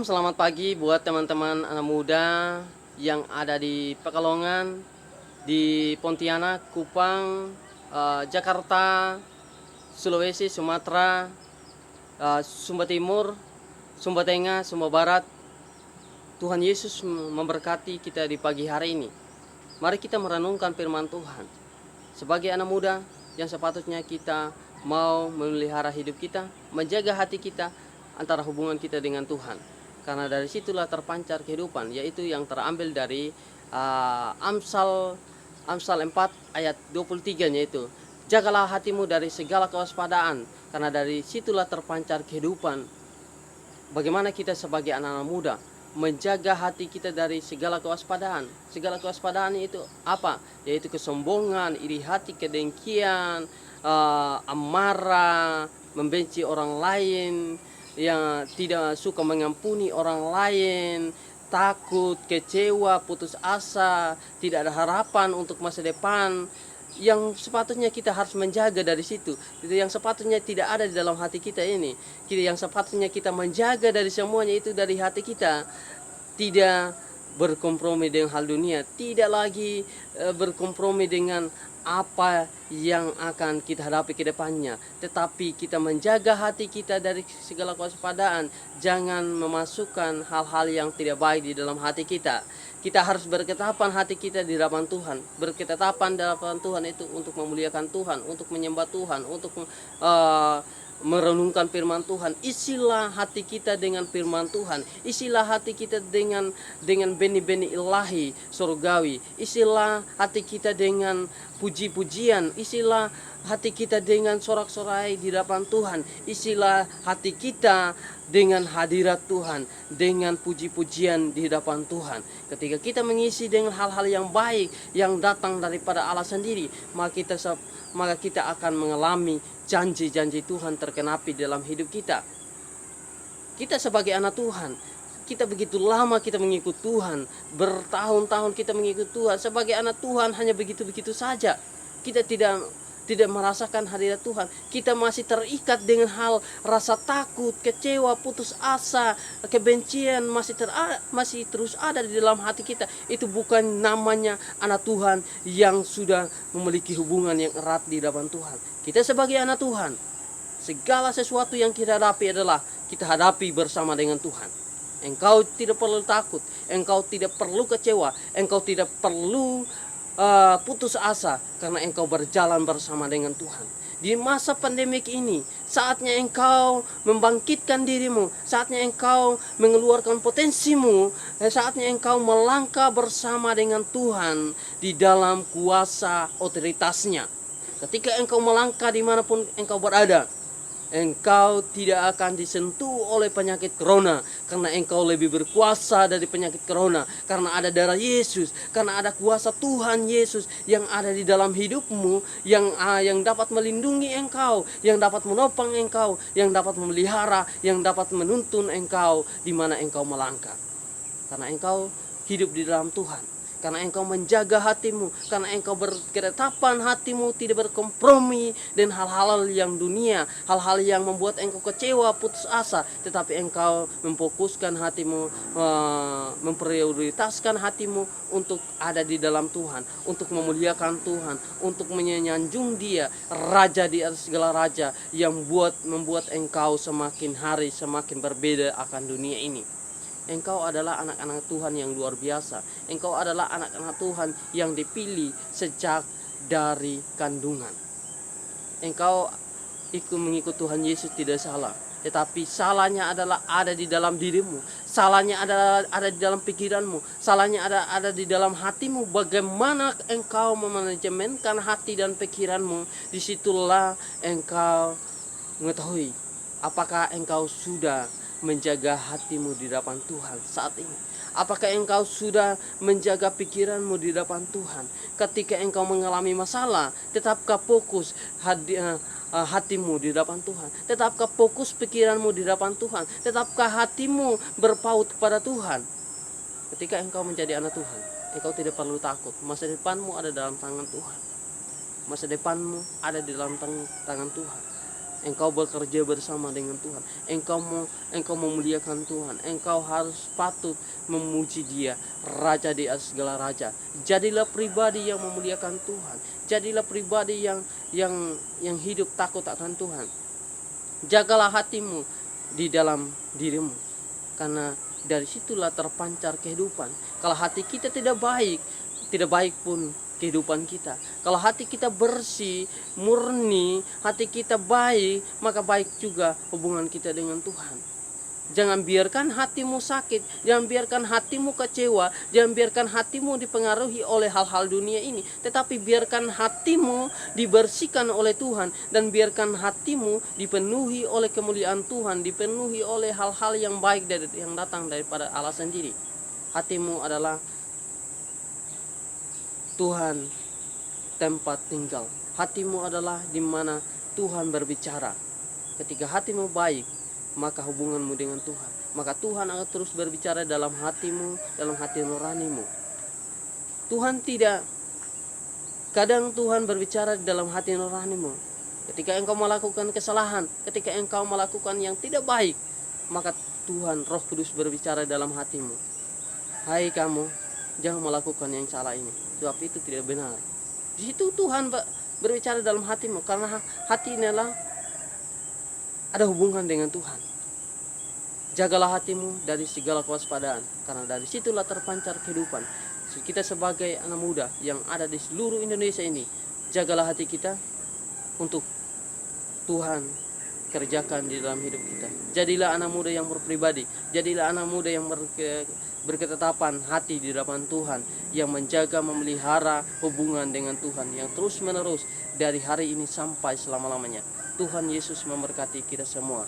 Selamat pagi buat teman-teman anak muda yang ada di Pekalongan, di Pontianak, Kupang, Jakarta, Sulawesi, Sumatera, Sumba Timur, Sumba Tengah, Sumba Barat. Tuhan Yesus memberkati kita di pagi hari ini. Mari kita merenungkan firman Tuhan. Sebagai anak muda yang sepatutnya kita mau memelihara hidup kita, menjaga hati kita antara hubungan kita dengan Tuhan. Karena dari situlah terpancar kehidupan, yaitu yang terambil dari Amsal 4 ayat 23, yaitu jagalah hatimu dari segala kewaspadaan, karena dari situlah terpancar kehidupan. Bagaimana kita sebagai anak-anak muda menjaga hati kita dari segala kewaspadaan. Segala kewaspadaan itu apa? Yaitu kesombongan, iri hati, kedengkian, amarah, membenci orang lain, yang tidak suka mengampuni orang lain, takut, kecewa, putus asa, tidak ada harapan untuk masa depan. Yang sepatutnya kita harus menjaga dari situ, itu yang sepatutnya tidak ada di dalam hati kita ini. Yang sepatutnya kita menjaga dari semuanya itu dari hati kita. Tidak berkompromi dengan hal dunia, tidak lagi berkompromi dengan apa yang akan kita hadapi ke depannya, tetapi kita menjaga hati kita dari segala kewaspadaan. Jangan memasukkan hal-hal yang tidak baik di dalam hati kita. Kita harus berketapan hati kita di hadapan Tuhan. Berketapan di hadapan Tuhan itu untuk memuliakan Tuhan, untuk menyembah Tuhan, untuk merenungkan firman Tuhan. Isilah hati kita dengan firman Tuhan. Isilah hati kita dengan benih-benih ilahi surgawi. Isilah hati kita dengan puji-pujian. Isilah hati kita dengan sorak-sorai di hadapan Tuhan. Isilah hati kita dengan hadirat Tuhan, dengan puji-pujian di hadapan Tuhan. Ketika kita mengisi dengan hal-hal yang baik yang datang daripada Allah sendiri, maka kita akan mengalami janji-janji Tuhan tergenapi dalam hidup kita. Kita sebagai anak Tuhan, kita begitu lama kita mengikut Tuhan, bertahun-tahun kita mengikut Tuhan. Sebagai anak Tuhan hanya begitu-begitu saja. Kita tidak merasakan hadirat Tuhan. Kita masih terikat dengan hal rasa takut, kecewa, putus asa, kebencian masih terus ada di dalam hati kita. Itu bukan namanya anak Tuhan yang sudah memiliki hubungan yang erat di hadapan Tuhan. Kita sebagai anak Tuhan, segala sesuatu yang kita hadapi adalah kita hadapi bersama dengan Tuhan. Engkau tidak perlu takut, engkau tidak perlu kecewa, engkau tidak perlu putus asa, karena engkau berjalan bersama dengan Tuhan. Di masa pandemik ini, saatnya engkau membangkitkan dirimu, saatnya engkau mengeluarkan potensimu, saatnya engkau melangkah bersama dengan Tuhan di dalam kuasa otoritasnya. Ketika engkau melangkah dimanapun engkau berada, engkau tidak akan disentuh oleh penyakit corona, karena engkau lebih berkuasa dari penyakit corona, karena ada darah Yesus, karena ada kuasa Tuhan Yesus yang ada di dalam hidupmu, yang dapat melindungi engkau, yang dapat menopang engkau, yang dapat memelihara, yang dapat menuntun engkau di mana engkau melangkah. Karena engkau hidup di dalam Tuhan, karena engkau menjaga hatimu, karena engkau berketetapan hatimu tidak berkompromi dengan hal-hal yang dunia, hal-hal yang membuat engkau kecewa, putus asa, tetapi engkau memfokuskan hatimu, memprioritaskan hatimu untuk ada di dalam Tuhan, untuk memuliakan Tuhan, untuk menyanjung Dia, Raja di atas segala raja, yang membuat engkau semakin hari semakin berbeda akan dunia ini. Engkau adalah anak-anak Tuhan yang luar biasa. Engkau adalah anak-anak Tuhan yang dipilih sejak dari kandungan. Engkau mengikut Tuhan Yesus tidak salah, tetapi salahnya adalah ada di dalam dirimu. Salahnya ada di dalam pikiranmu. Salahnya ada di dalam hatimu. Bagaimana engkau memanajemenkan hati dan pikiranmu, disitulah engkau mengetahui apakah engkau sudah menjaga hatimu di hadapan Tuhan saat ini. Apakah engkau sudah menjaga pikiranmu di hadapan Tuhan? Ketika engkau mengalami masalah, tetapkah fokus hatimu di hadapan Tuhan? Tetapkah fokus pikiranmu di hadapan Tuhan? Tetapkah hatimu berpaut kepada Tuhan? Ketika engkau menjadi anak Tuhan, engkau tidak perlu takut. Masa depanmu ada dalam tangan Tuhan. Masa depanmu ada di dalam tangan Tuhan. Engkau bekerja bersama dengan Tuhan. Engkau memuliakan Tuhan. Engkau harus patut memuji Dia, Raja di atas segala raja. Jadilah pribadi yang memuliakan Tuhan. Jadilah pribadi yang hidup takut akan Tuhan. Jagalah hatimu di dalam dirimu, karena dari situlah terpancar kehidupan. Kalau hati kita tidak baik pun kehidupan kita. Kalau hati kita bersih, murni, hati kita baik, maka baik juga hubungan kita dengan Tuhan. Jangan biarkan hatimu sakit, jangan biarkan hatimu kecewa, jangan biarkan hatimu dipengaruhi oleh hal-hal dunia ini, tetapi biarkan hatimu dibersihkan oleh Tuhan, dan biarkan hatimu dipenuhi oleh kemuliaan Tuhan, dipenuhi oleh hal-hal yang baik yang datang daripada Allah sendiri. Hatimu adalah Tuhan tempat tinggal. Hatimu adalah di mana Tuhan berbicara. Ketika hatimu baik, maka hubunganmu dengan Tuhan, maka Tuhan akan terus berbicara dalam hatimu, dalam hati nuranimu. Kadang Tuhan berbicara dalam hati nuranimu. Ketika engkau melakukan kesalahan, ketika engkau melakukan yang tidak baik, maka Tuhan Roh Kudus berbicara dalam hatimu. Hai kamu, jangan melakukan yang salah ini, sebab itu tidak benar. Di situ Tuhan berbicara dalam hatimu, karena hati inilah ada hubungan dengan Tuhan. Jagalah hatimu dari segala kewaspadaan, karena dari situlah terpancar kehidupan. Kita sebagai anak muda yang ada di seluruh Indonesia ini, jagalah hati kita untuk Tuhan kerjakan di dalam hidup kita. Jadilah anak muda yang berpribadi, jadilah anak muda yang berketetapan hati di hadapan Tuhan, yang menjaga memelihara hubungan dengan Tuhan yang terus menerus dari hari ini sampai selama-lamanya. Tuhan Yesus memberkati kita semua.